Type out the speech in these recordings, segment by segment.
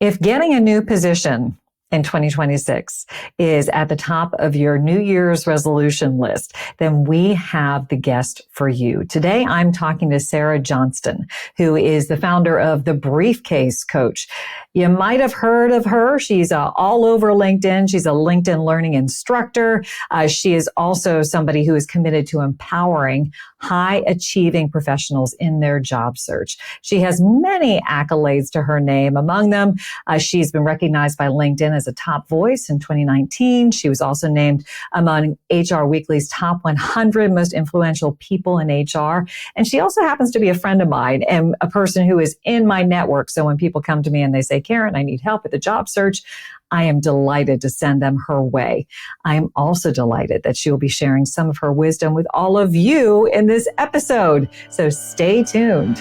If getting a new position in 2026 is at the top of your New Year's resolution list, then we have the guest for you. Today, I'm talking to Sarah Johnston, who is the founder of the Briefcase Coach. You might have heard of her. She's all over LinkedIn. She's a LinkedIn learning instructor. She is also somebody who is committed to empowering high achieving professionals in their job search. She has many accolades to her name. Among them, she's been recognized by LinkedIn as a top voice in 2019. She was also named among HR Weekly's top 100 most influential people in HR. And she also happens to be a friend of mine and a person who is in my network. So when people come to me and they say, Karin, I need help with the job search, I am delighted to send them her way. I am also delighted that she will be sharing some of her wisdom with all of you in this episode. So stay tuned.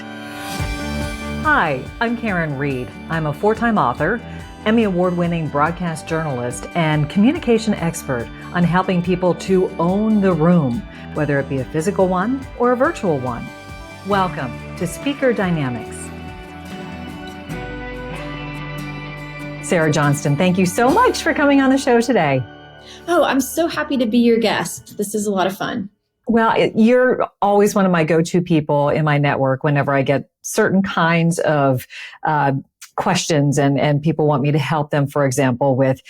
Hi, I'm Karin Reed. I'm a 4-time author, Emmy Award-winning broadcast journalist, and communication expert on helping people to own the room, whether it be a physical one or a virtual one. Welcome to Speaker Dynamics. Sarah Johnston, thank you so much for coming on the show today. Oh, I'm so happy to be your guest. This is a lot of fun. Well, you're always one of my go-to people in my network whenever I get certain kinds of questions and people want me to help them, for example, with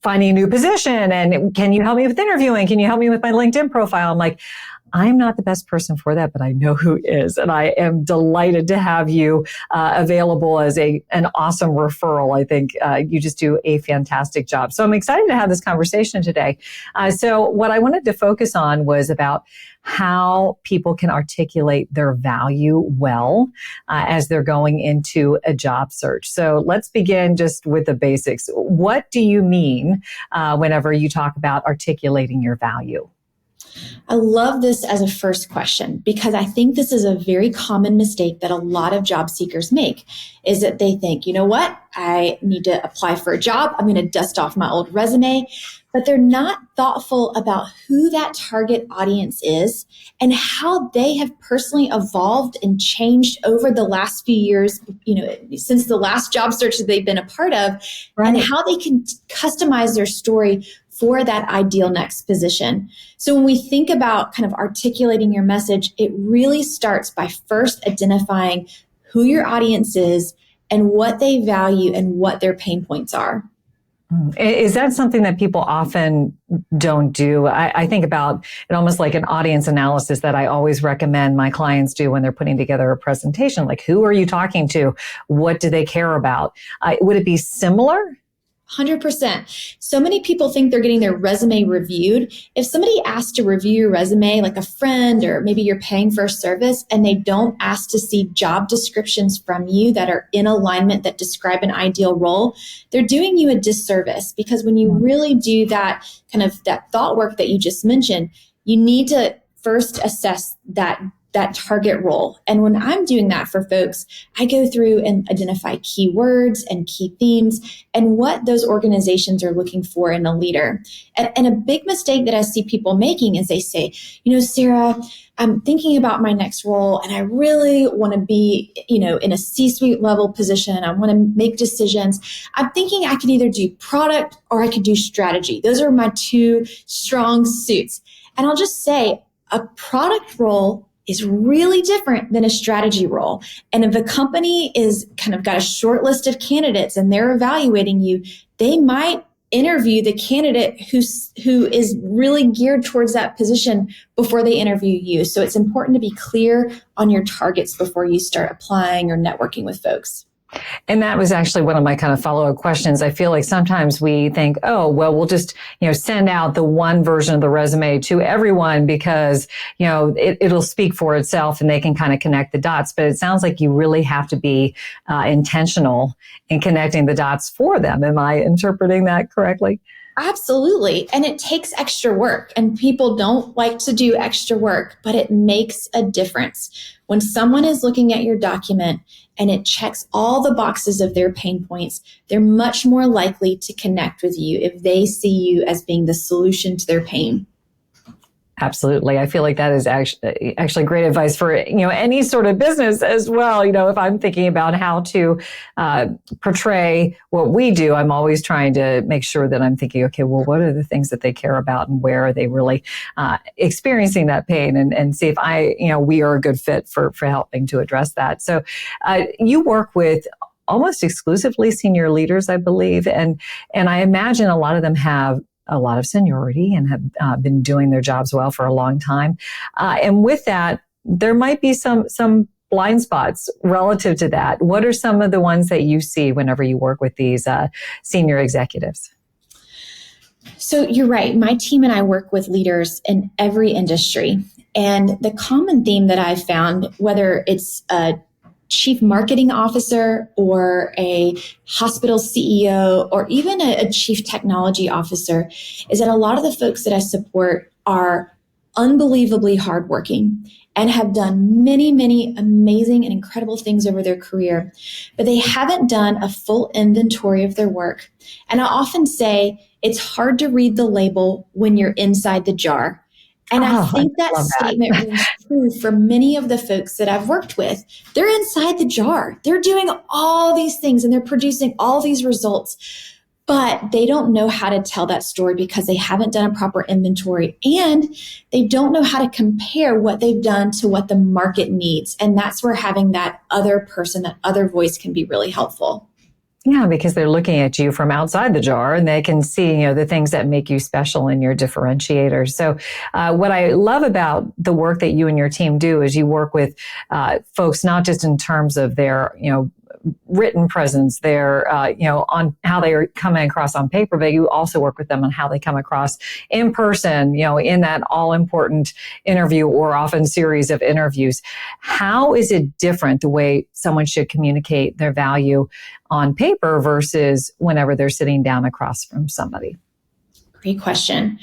finding a new position. And can you help me with interviewing? Can you help me with my LinkedIn profile? I'm like, I'm not the best person for that, but I know who is. And I am delighted to have you available as an awesome referral. I think you just do a fantastic job. So I'm excited to have this conversation today. So what I wanted to focus on was about how people can articulate their value well as they're going into a job search. So let's begin just with the basics. What do you mean whenever you talk about articulating your value? I love this as a first question because I think this is a very common mistake that a lot of job seekers make is that they think, you know what, I need to apply for a job. I'm going to dust off my old resume, but they're not thoughtful about who that target audience is and how they have personally evolved and changed over the last few years, since the last job search that they've been a part of, right, and how they can customize their story for that ideal next position. So when we think about kind of articulating your message, it really starts by first identifying who your audience is and what they value and what their pain points are. Is that something that people often don't do? I think about it almost like an audience analysis that I always recommend my clients do when they're putting together a presentation. Like, who are you talking to? What do they care about? Would it be similar? 100%. So many people think they're getting their resume reviewed. If somebody asks to review your resume, like a friend, or maybe you're paying for a service and they don't ask to see job descriptions from you that are in alignment that describe an ideal role, they're doing you a disservice, because when you really do that kind of that thought work that you just mentioned, you need to first assess that target role. And when I'm doing that for folks, I go through and identify keywords and key themes and what those organizations are looking for in a leader. And a big mistake that I see people making is they say, Sarah, I'm thinking about my next role and I really want to be, in a C-suite level position. I want to make decisions. I'm thinking I could either do product or I could do strategy. Those are my two strong suits. And I'll just say a product role is really different than a strategy role. And if a company is kind of got a short list of candidates and they're evaluating you, they might interview the candidate who is really geared towards that position before they interview you. So it's important to be clear on your targets before you start applying or networking with folks. And that was actually one of my kind of follow-up questions. I feel like sometimes we think, oh, well, we'll just, send out the one version of the resume to everyone because, it'll speak for itself and they can kind of connect the dots. But it sounds like you really have to be intentional in connecting the dots for them. Am I interpreting that correctly? Absolutely. And it takes extra work, and people don't like to do extra work, but it makes a difference. When someone is looking at your document and it checks all the boxes of their pain points, they're much more likely to connect with you if they see you as being the solution to their pain. Absolutely. I feel like that is actually great advice for, any sort of business as well. If I'm thinking about how to portray what we do, I'm always trying to make sure that I'm thinking, okay, well, what are the things that they care about and where are they really experiencing that pain, and see if we are a good fit for helping to address that. So you work with almost exclusively senior leaders, I believe. And I imagine a lot of them have a lot of seniority and have been doing their jobs well for a long time. And with that, there might be some blind spots relative to that. What are some of the ones that you see whenever you work with these senior executives? So you're right. My team and I work with leaders in every industry. And the common theme that I've found, whether it's a chief marketing officer or a hospital CEO or even a chief technology officer, is that a lot of the folks that I support are unbelievably hardworking and have done many, many amazing and incredible things over their career, but they haven't done a full inventory of their work. And I often say it's hard to read the label when you're inside the jar. And I think that statement rings true for many of the folks that I've worked with. They're inside the jar. They're doing all these things and they're producing all these results, but they don't know how to tell that story because they haven't done a proper inventory and they don't know how to compare what they've done to what the market needs. And that's where having that other person, that other voice can be really helpful. Yeah, because they're looking at you from outside the jar and they can see, the things that make you special and your differentiators. So what I love about the work that you and your team do is you work with folks, not just in terms of their, written presence, their, on how they are coming across on paper, but you also work with them on how they come across in person, in that all important interview or often series of interviews. How is it different the way someone should communicate their value on paper versus whenever they're sitting down across from somebody? Great question.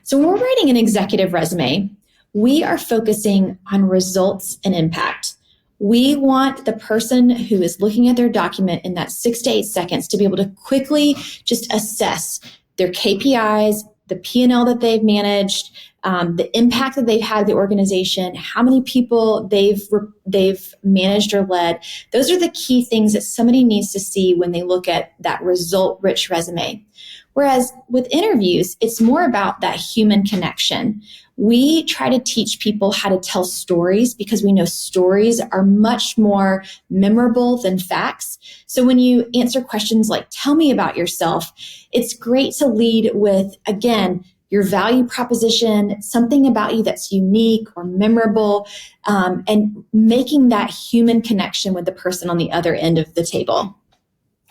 So when we're writing an executive resume, we are focusing on results and impact. We want the person who is looking at their document in that 6 to 8 seconds to be able to quickly just assess their KPIs, the P&L that they've managed, the impact that they've had at the organization, how many people they've managed or led. Those are the key things that somebody needs to see when they look at that result-rich resume. Whereas with interviews, it's more about that human connection. We try to teach people how to tell stories because we know stories are much more memorable than facts. So when you answer questions like, tell me about yourself, it's great to lead with, again, your value proposition, something about you that's unique or memorable, and making that human connection with the person on the other end of the table.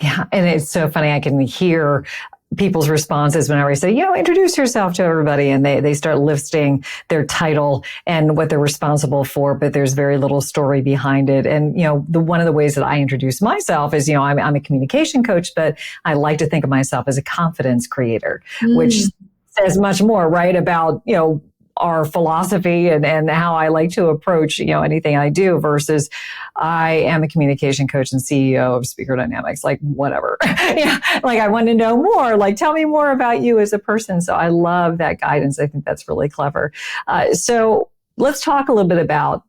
Yeah, and it's so funny. I can hear people's responses whenever I say, introduce yourself to everybody, and they start listing their title and what they're responsible for, but there's very little story behind it. And, one of the ways that I introduce myself is, I'm a communication coach, but I like to think of myself as a confidence creator, which says much more, right, about, our philosophy and how I like to approach, anything I do versus I am a communication coach and CEO of Speaker Dynamics, like whatever. Like I want to know more, like tell me more about you as a person. So I love that guidance. I think that's really clever. So let's talk a little bit about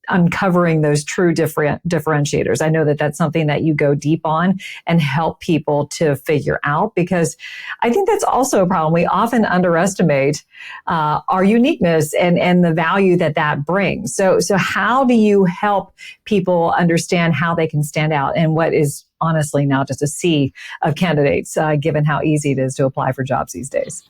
uncovering those true differentiators. I know that that's something that you go deep on and help people to figure out, because I think that's also a problem. We often underestimate our uniqueness and the value that brings. So how do you help people understand how they can stand out and what is honestly now just a sea of candidates, given how easy it is to apply for jobs these days?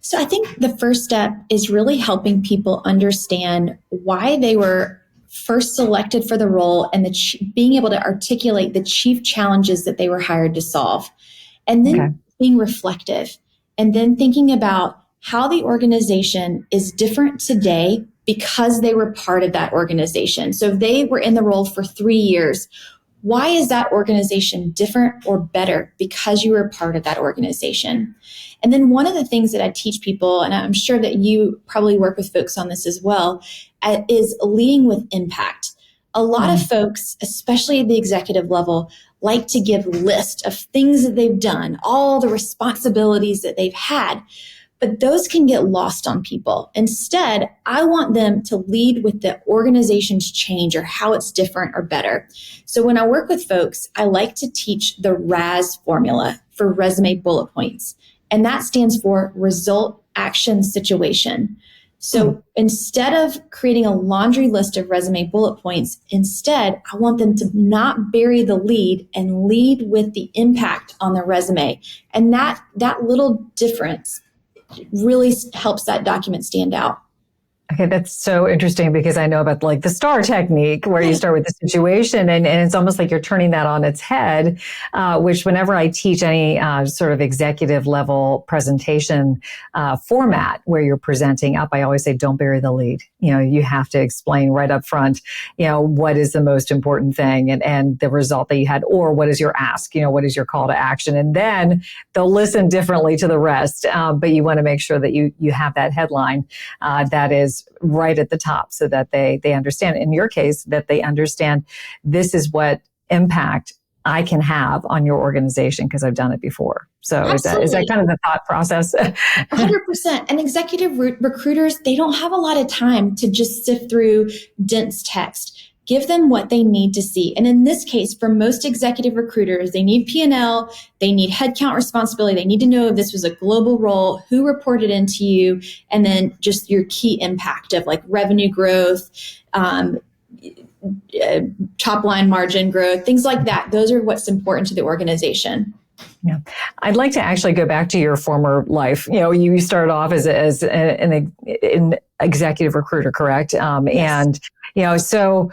So I think the first step is really helping people understand why they were first selected for the role and being able to articulate the chief challenges that they were hired to solve. And then being reflective and then thinking about how the organization is different today because they were part of that organization. So if they were in the role for 3 years, why is that organization different or better because you were part of that organization? And then one of the things that I teach people, and I'm sure that you probably work with folks on this as well, is leading with impact. A lot of folks, especially at the executive level, like to give lists of things that they've done, all the responsibilities that they've had. but those can get lost on people. Instead, I want them to lead with the organization's change or how it's different or better. So when I work with folks, I like to teach the RAS formula for resume bullet points. And that stands for result, action, situation. So instead of creating a laundry list of resume bullet points, instead, I want them to not bury the lead and lead with the impact on the resume. And that little difference really helps that document stand out. Okay, that's so interesting because I know about like the STAR technique where you start with the situation and it's almost like you're turning that on its head, which whenever I teach any sort of executive level presentation format where you're presenting up, I always say, don't bury the lead. You know, you have to explain right up front, you know, what is the most important thing and the result that you had, or what is your ask, you know, what is your call to action? And then they'll listen differently to the rest. But you want to make sure that you have that headline that is right at the top so that they understand, in your case, that they understand this is what impact I can have on your organization because I've done it before. So is that kind of the thought process? 100%. And executive recruiters, they don't have a lot of time to just sift through dense text. Give them what they need to see. And in this case, for most executive recruiters, they need P&L, they need headcount responsibility, they need to know if this was a global role, who reported into you, and then just your key impact of like revenue growth, top line margin growth, things like that. Those are what's important to the organization. Yeah. I'd like to actually go back to your former life. You know, you started off as an executive recruiter, correct? Yes. And, you know, so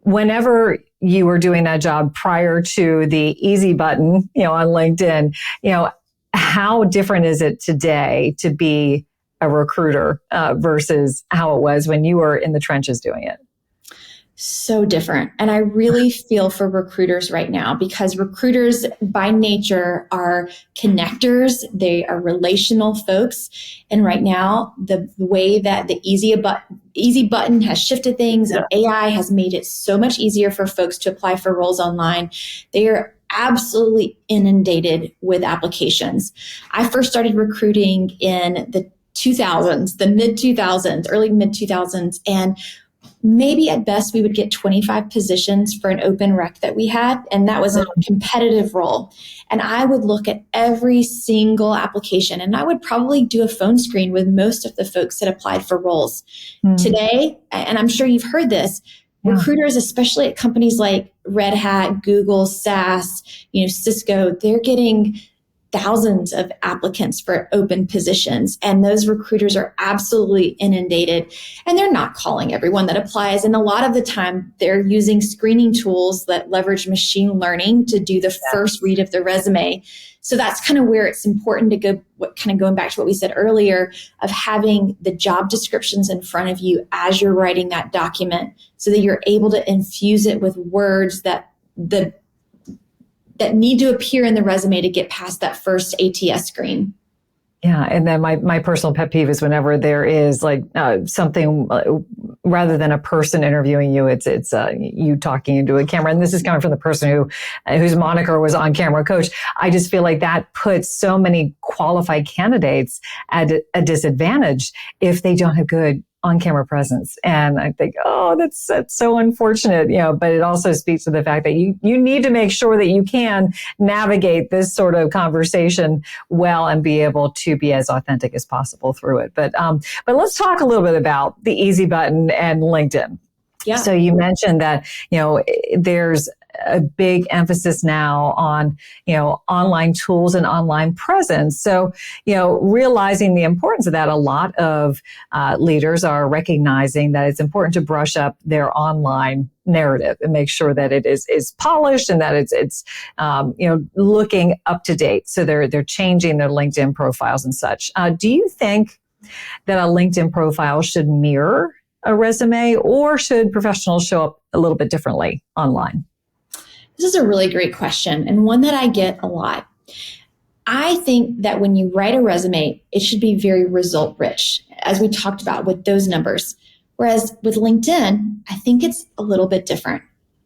whenever you were doing that job prior to the easy button, you know, on LinkedIn, you know, how different is it today to be a recruiter versus how it was when you were in the trenches doing it? So different. And I really feel for recruiters right now because recruiters by nature are connectors. They are relational folks. And right now, the way that the easy button has shifted things and AI has made it so much easier for folks to apply for roles online, they are absolutely inundated with applications. I first started recruiting in the 2000s, the mid 2000s, early mid 2000s. And maybe at best we would get 25 positions for an open rec that we had. And that was a competitive role. And I would look at every single application and I would probably do a phone screen with most of the folks that applied for roles. Today, and I'm sure you've heard this, recruiters, especially at companies like Red Hat, Google, SAS, you know, Cisco, they're getting thousands of applicants for open positions. And those recruiters are absolutely inundated and they're not calling everyone that applies. And a lot of the time they're using screening tools that leverage machine learning to do the first read of the resume. So that's kind of where it's important to go, going back to what we said earlier of having the job descriptions in front of you as you're writing that document so that you're able to infuse it with words that need to appear in the resume to get past that first ATS screen. Yeah. And then my personal pet peeve is whenever there is like something rather than a person interviewing you, it's you talking into a camera. And this is coming from the person whose moniker was on camera coach. I just feel like that puts so many qualified candidates at a disadvantage if they don't have good on-camera presence. And I think, oh, that's so unfortunate, you know, but it also speaks to the fact that you need to make sure that you can navigate this sort of conversation well and be able to be as authentic as possible through it. But let's talk a little bit about the easy button and LinkedIn. Yeah. So you mentioned that, you know, there's a big emphasis now on, you know, online tools and online presence. So, you know, realizing the importance of that, a lot of leaders are recognizing that it's important to brush up their online narrative and make sure that it is polished and that it's you know, looking up to date. So they're changing their LinkedIn profiles and such. Do you think that a LinkedIn profile should mirror a resume, or should professionals show up a little bit differently online? This is a really great question and one that I get a lot. I think that when you write a resume, it should be very result rich, as we talked about with those numbers. Whereas with LinkedIn, I think it's a little bit different.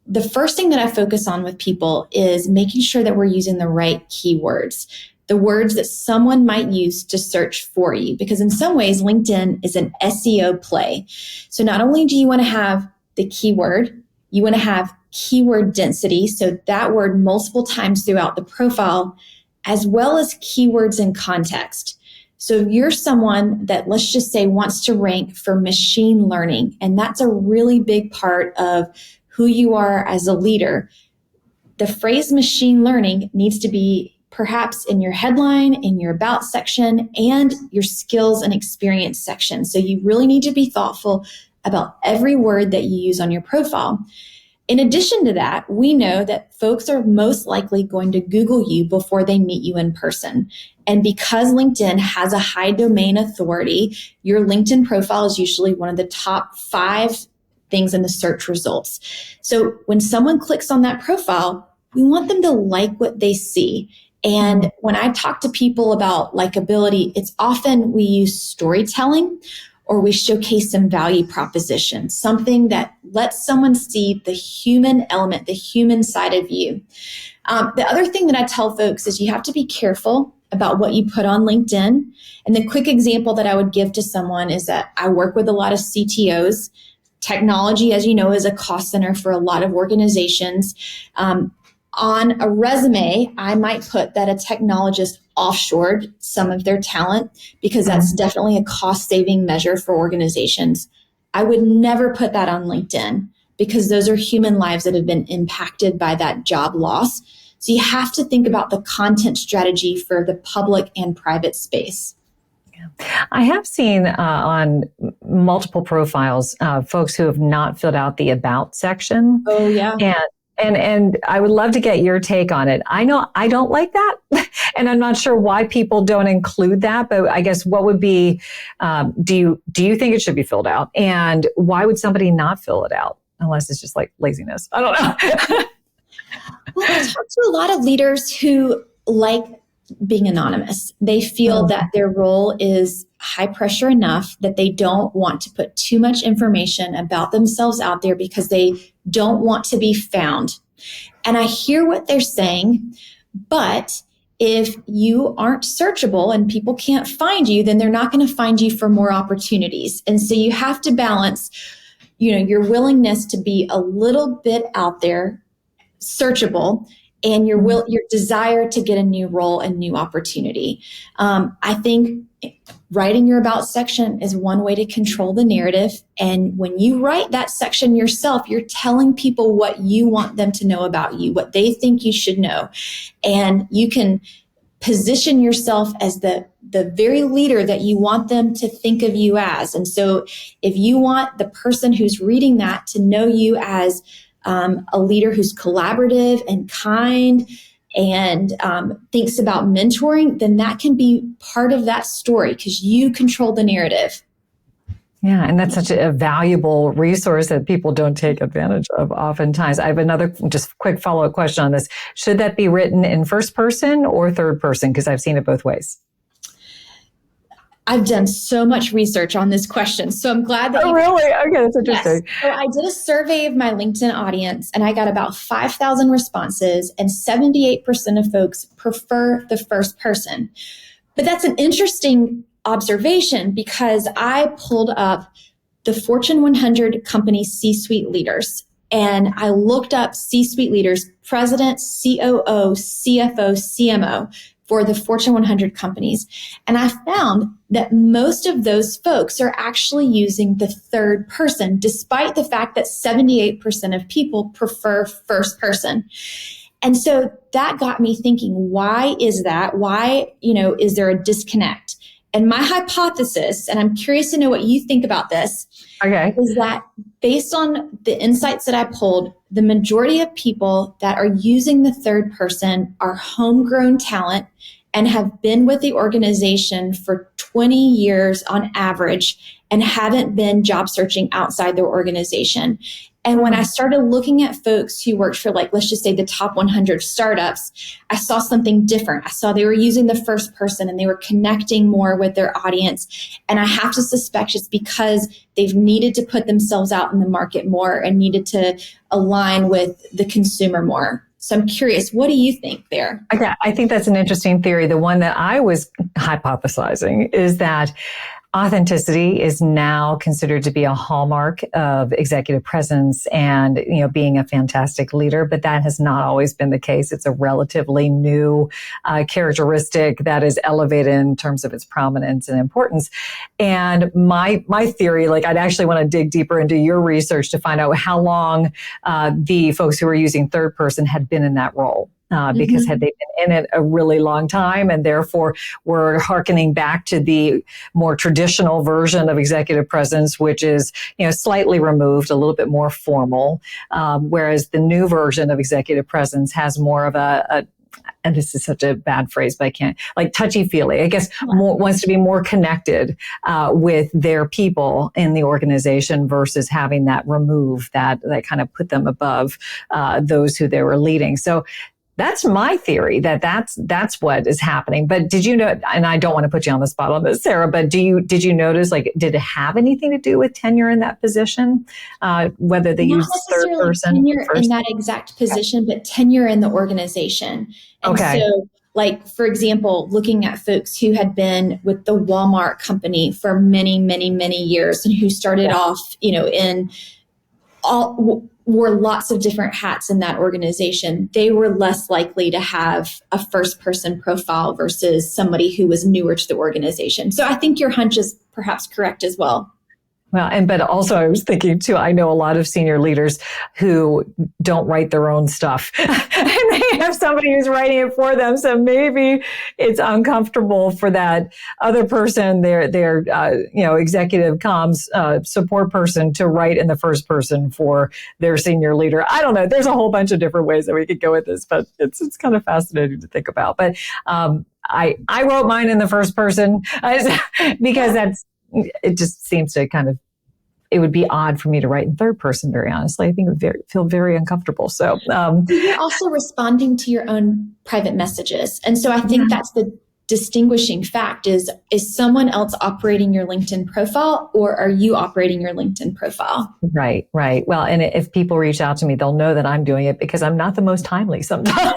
The first thing that I focus on with people is making sure that we're using the right keywords. the words that someone might use to search for you. Because in some ways, LinkedIn is an SEO play. So not only do you want to have the keyword, you want to have keyword density. So that word multiple times throughout the profile, as well as keywords in context. So if you're someone that, let's just say, wants to rank for machine learning, and that's a really big part of who you are as a leader, the phrase machine learning needs to be perhaps in your headline, in your about section, and your skills and experience section. So you really need to be thoughtful about every word that you use on your profile. In addition to that, we know that folks are most likely going to Google you before they meet you in person. And because LinkedIn has a high domain authority, your LinkedIn profile is usually one of the top 5 things in the search results. So when someone clicks on that profile, we want them to like what they see. And when I talk to people about likability, it's often we use storytelling or we showcase some value proposition, something that lets someone see the human element, the human side of you. The other thing that I tell folks is you have to be careful about what you put on LinkedIn. And the quick example that I would give to someone is that I work with a lot of CTOs. Technology, as you know, is a cost center for a lot of organizations. On a resume, I might put that a technologist offshored some of their talent because that's definitely a cost-saving measure for organizations. I would never put that on LinkedIn because those are human lives that have been impacted by that job loss. So you have to think about the content strategy for the public and private space. I have seen on multiple profiles folks who have not filled out the about section. Oh, yeah. And I would love to get your take on it. I know I don't like that, and I'm not sure why people don't include that. But I guess what would be, do you think it should be filled out, and why would somebody not fill it out unless it's just like laziness? I don't know. Well, I talk to a lot of leaders who like being anonymous. They feel that their role is high pressure enough that they don't want to put too much information about themselves out there because they don't want to be found. And I hear what they're saying, but if you aren't searchable and people can't find you, then they're not going to find you for more opportunities. And so you have to balance, your willingness to be a little bit out there, searchable, and your desire to get a new role and new opportunity. I think writing your about section is one way to control the narrative. And when you write that section yourself, you're telling people what you want them to know about you, what they think you should know. And you can position yourself as the very leader that you want them to think of you as. And so if you want the person who's reading that to know you as a leader who's collaborative and kind and thinks about mentoring, then that can be part of that story because you control the narrative. Yeah, and that's such a valuable resource that people don't take advantage of oftentimes. I have another just quick follow-up question on this. Should that be written in first person or third person? Because I've seen it both ways. I've done so much research on this question, so I'm glad that. Oh, really? Okay, that's interesting. Yes. So I did a survey of my LinkedIn audience, and I got about 5,000 responses, and 78% of folks prefer the first person. But that's an interesting observation because I pulled up the Fortune 100 company C-suite leaders, and I looked up C-suite leaders, president, COO, CFO, CMO, for the Fortune 100 companies. And I found that most of those folks are actually using the third person, despite the fact that 78% of people prefer first person. And so that got me thinking, why is that? Why, is there a disconnect? And my hypothesis, and I'm curious to know what you think about this, is that based on the insights that I pulled, the majority of people that are using the third person are homegrown talent and have been with the organization for 20 years on average and haven't been job searching outside their organization. And when I started looking at folks who worked for, let's just say the top 100 startups, I saw something different. I saw they were using the first person and they were connecting more with their audience. And I have to suspect it's because they've needed to put themselves out in the market more and needed to align with the consumer more. So I'm curious, what do you think there? Okay, I think that's an interesting theory. The one that I was hypothesizing is that authenticity is now considered to be a hallmark of executive presence and, being a fantastic leader, but that has not always been the case. It's a relatively new characteristic that is elevated in terms of its prominence and importance. And my theory, like I'd actually want to dig deeper into your research to find out how long the folks who were using third person had been in that role. Because had they been in it a really long time and therefore were hearkening back to the more traditional version of executive presence, which is, slightly removed, a little bit more formal, whereas the new version of executive presence has more of and this is such a bad phrase, but I can't, like touchy-feely, I guess, wants to be more connected with their people in the organization versus having that remove that kind of put them above those who they were leading. So that's my theory that's what is happening. But did you know, and I don't want to put you on the spot on this, Sarah, but did you notice, like, did it have anything to do with tenure in that position? Whether they use third person? Tenure in that exact position, but tenure in the organization. And so, like, for example, looking at folks who had been with the Walmart company for many, many, many years and who started off, in wore lots of different hats in that organization, they were less likely to have a first person profile versus somebody who was newer to the organization. So I think your hunch is perhaps correct as well. Well, but also I was thinking too, I know a lot of senior leaders who don't write their own stuff and they have somebody who's writing it for them. So maybe it's uncomfortable for that other person, their executive comms support person, to write in the first person for their senior leader. I don't know. There's a whole bunch of different ways that we could go with this, but it's kind of fascinating to think about. But I wrote mine in the first person because it just seems to it would be odd for me to write in third person, very honestly. I think it would feel very uncomfortable. So you're also responding to your own private messages. And so I think that's the distinguishing fact is someone else operating your LinkedIn profile, or are you operating your LinkedIn profile? Right. Well, and if people reach out to me, they'll know that I'm doing it because I'm not the most timely sometimes.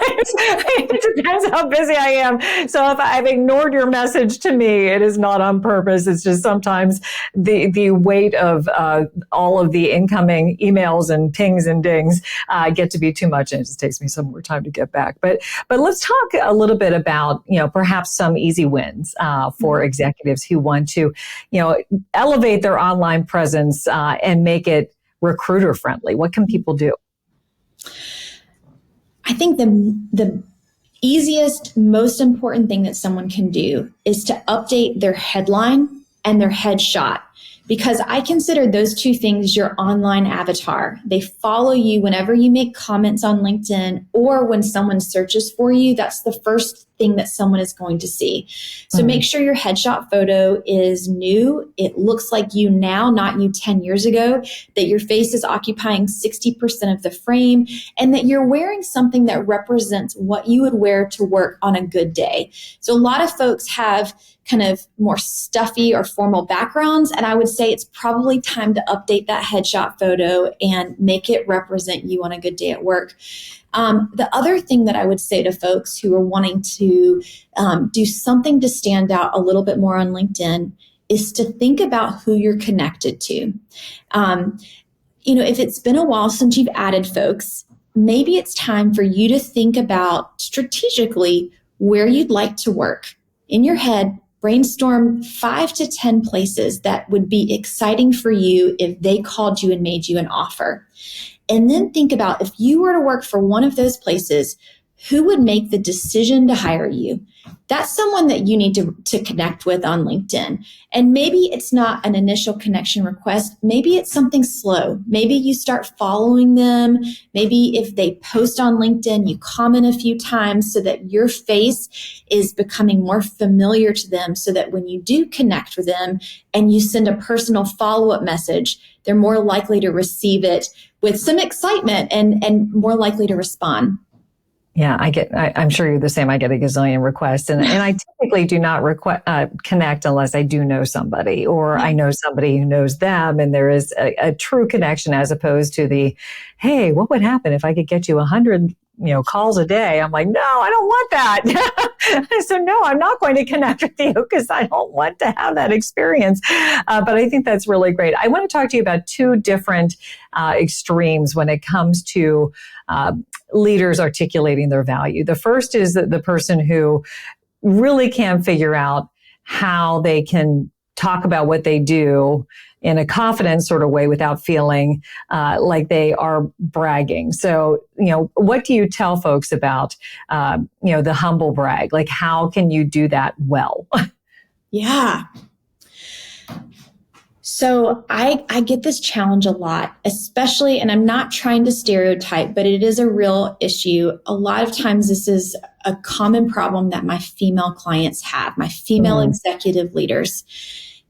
It depends how busy I am. So if I've ignored your message to me, it is not on purpose. It's just sometimes the weight of all of the incoming emails and pings and dings get to be too much, and it just takes me some more time to get back. But let's talk a little bit about, perhaps some easy wins for executives who want to, elevate their online presence and make it recruiter friendly. What can people do? I think the easiest, most important thing that someone can do is to update their headline and their headshot. Because I consider those two things your online avatar. They follow you whenever you make comments on LinkedIn, or when someone searches for you, that's the first thing that someone is going to see. So make sure your headshot photo is new. It looks like you now, not you 10 years ago, that your face is occupying 60% of the frame, and that you're wearing something that represents what you would wear to work on a good day. So a lot of folks have kind of more stuffy or formal backgrounds, and I would say it's probably time to update that headshot photo and make it represent you on a good day at work. The other thing that I would say to folks who are wanting to do something to stand out a little bit more on LinkedIn is to think about who you're connected to. If it's been a while since you've added folks, maybe it's time for you to think about strategically where you'd like to work. In your head, brainstorm 5 to 10 places that would be exciting for you if they called you and made you an offer. And then think about, if you were to work for one of those places, who would make the decision to hire you? That's someone that you need to connect with on LinkedIn. And maybe it's not an initial connection request. Maybe it's something slow. Maybe you start following them. Maybe if they post on LinkedIn, you comment a few times so that your face is becoming more familiar to them, so that when you do connect with them and you send a personal follow-up message, they're more likely to receive it with some excitement and more likely to respond. Yeah, I'm sure you're the same. I get a gazillion requests, and I typically do not connect unless I do know somebody, or I know somebody who knows them, and there is a true connection, as opposed to the, hey, what would happen if I could get you 100 calls a day. I'm like, no, I don't want that. So no, I'm not going to connect with you because I don't want to have that experience. But I think that's really great. I want to talk to you about two different extremes when it comes to leaders articulating their value. The first is the person who really can't figure out how they can talk about what they do in a confident sort of way without feeling like they are bragging. So, what do you tell folks about, the humble brag? Like, how can you do that well? Yeah. So I get this challenge a lot, especially, and I'm not trying to stereotype, but it is a real issue. A lot of times this is a common problem that my female clients have, my female executive leaders.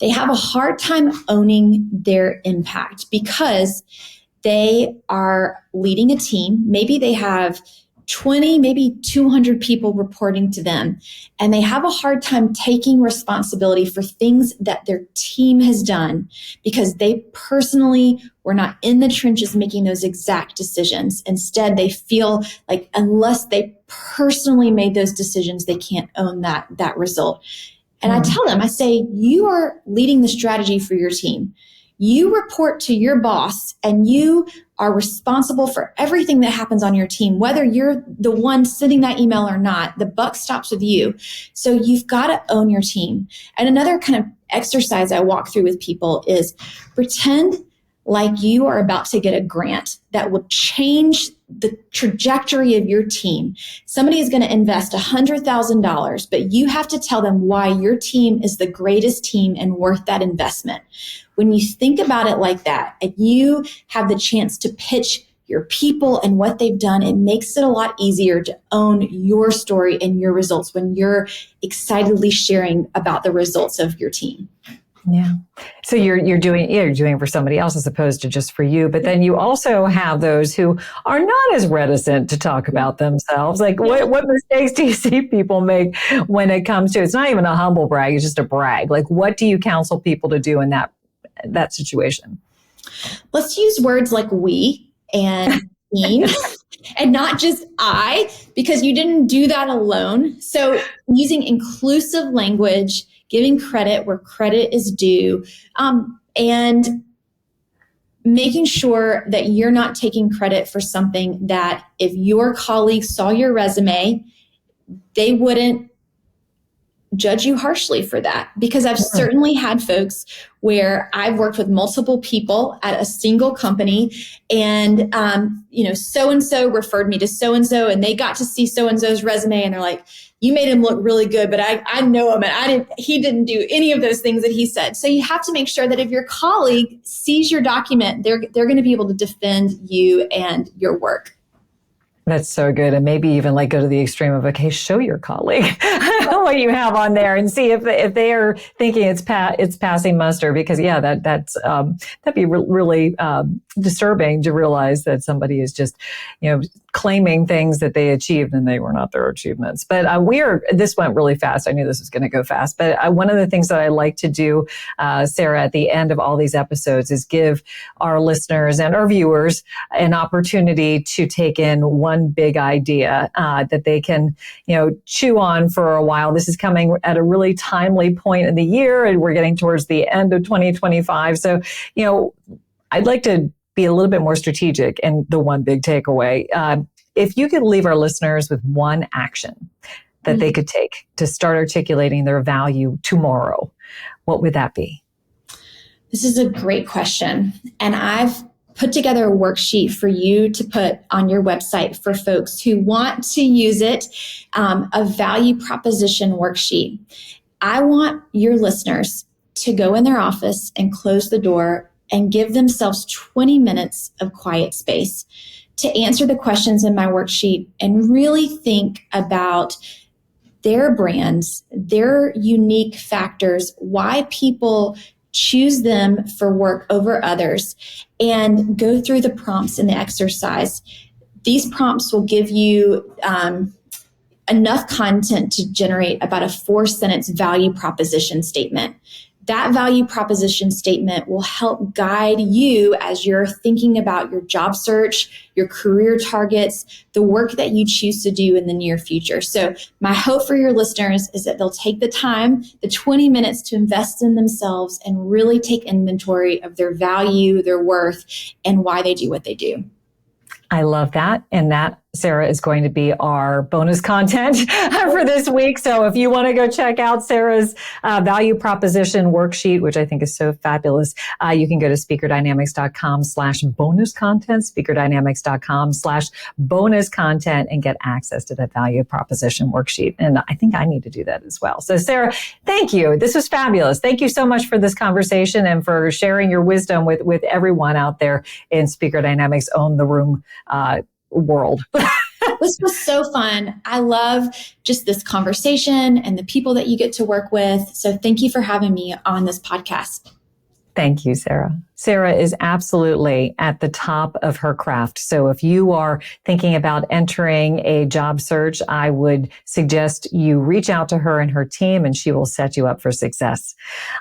They have a hard time owning their impact because they are leading a team. Maybe they have 20, maybe 200 people reporting to them, and they have a hard time taking responsibility for things that their team has done because they personally were not in the trenches making those exact decisions. Instead, they feel like unless they personally made those decisions, they can't own that result. And I tell them, I say, you are leading the strategy for your team. You report to your boss and you are responsible for everything that happens on your team, whether you're the one sending that email or not. The buck stops with you. So you've got to own your team. And another kind of exercise I walk through with people is pretend like you are about to get a grant that will change the trajectory of your team. Somebody is going to invest $100,000, but you have to tell them why your team is the greatest team and worth that investment. When you think about it like that, and you have the chance to pitch your people and what they've done, it makes it a lot easier to own your story and your results when you're excitedly sharing about the results of your team. Yeah. So you're doing it for somebody else as opposed to just for you. But then you also have those who are not as reticent to talk about themselves. Like what mistakes do you see people make when it comes to, it's not even a humble brag, it's just a brag. Like, what do you counsel people to do in that situation? Let's use words like we and team and not just I, because you didn't do that alone. So using inclusive language, giving credit where credit is due, and making sure that you're not taking credit for something that if your colleagues saw your resume, they wouldn't judge you harshly for that. Because I've certainly had folks where I've worked with multiple people at a single company and, so-and-so referred me to so-and-so and they got to see so-and-so's resume and they're like, you made him look really good, but I know him and he didn't do any of those things that he said. So you have to make sure that if your colleague sees your document, they're going to be able to defend you and your work. That's so good. And maybe even go to the extreme of, okay, show your colleague what you have on there and see if they are thinking it's passing muster, because that'd be really disturbing to realize that somebody is just, claiming things that they achieved and they were not their achievements. But this went really fast. I knew this was going to go fast. But one of the things that I like to do, Sarah, at the end of all these episodes is give our listeners and our viewers an opportunity to take in one big idea that they can, chew on for a while. This is coming at a really timely point in the year, and we're getting towards the end of 2025. So, I'd like to be a little bit more strategic and the one big takeaway. If you could leave our listeners with one action that they could take to start articulating their value tomorrow, what would that be? This is a great question. And I've put together a worksheet for you to put on your website for folks who want to use it, a value proposition worksheet. I want your listeners to go in their office and close the door and give themselves 20 minutes of quiet space to answer the questions in my worksheet and really think about their brands, their unique factors, why people choose them for work over others, and go through the prompts in the exercise. These prompts will give you enough content to generate about a 4-sentence value proposition statement. That value proposition statement will help guide you as you're thinking about your job search, your career targets, the work that you choose to do in the near future. So my hope for your listeners is that they'll take the time, the 20 minutes to invest in themselves and really take inventory of their value, their worth, and why they do what they do. I love that. And that, Sarah, is going to be our bonus content for this week. So if you want to go check out Sarah's value proposition worksheet, which I think is so fabulous, you can go to speakerdynamics.com/bonus content, speakerdynamics.com/bonus content, and get access to that value proposition worksheet. And I think I need to do that as well. So Sarah, thank you. This was fabulous. Thank you so much for this conversation and for sharing your wisdom with everyone out there in Speaker Dynamics Own the Room world. This was so fun. I love just this conversation and the people that you get to work with. So thank you for having me on this podcast. Thank you, Sarah. Sarah is absolutely at the top of her craft. So if you are thinking about entering a job search, I would suggest you reach out to her and her team, and she will set you up for success.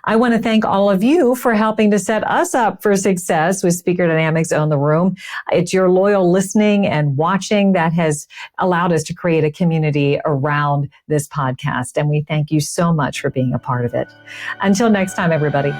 I want to thank all of you for helping to set us up for success with Speaker Dynamics Own the Room. It's your loyal listening and watching that has allowed us to create a community around this podcast. And we thank you so much for being a part of it. Until next time, everybody.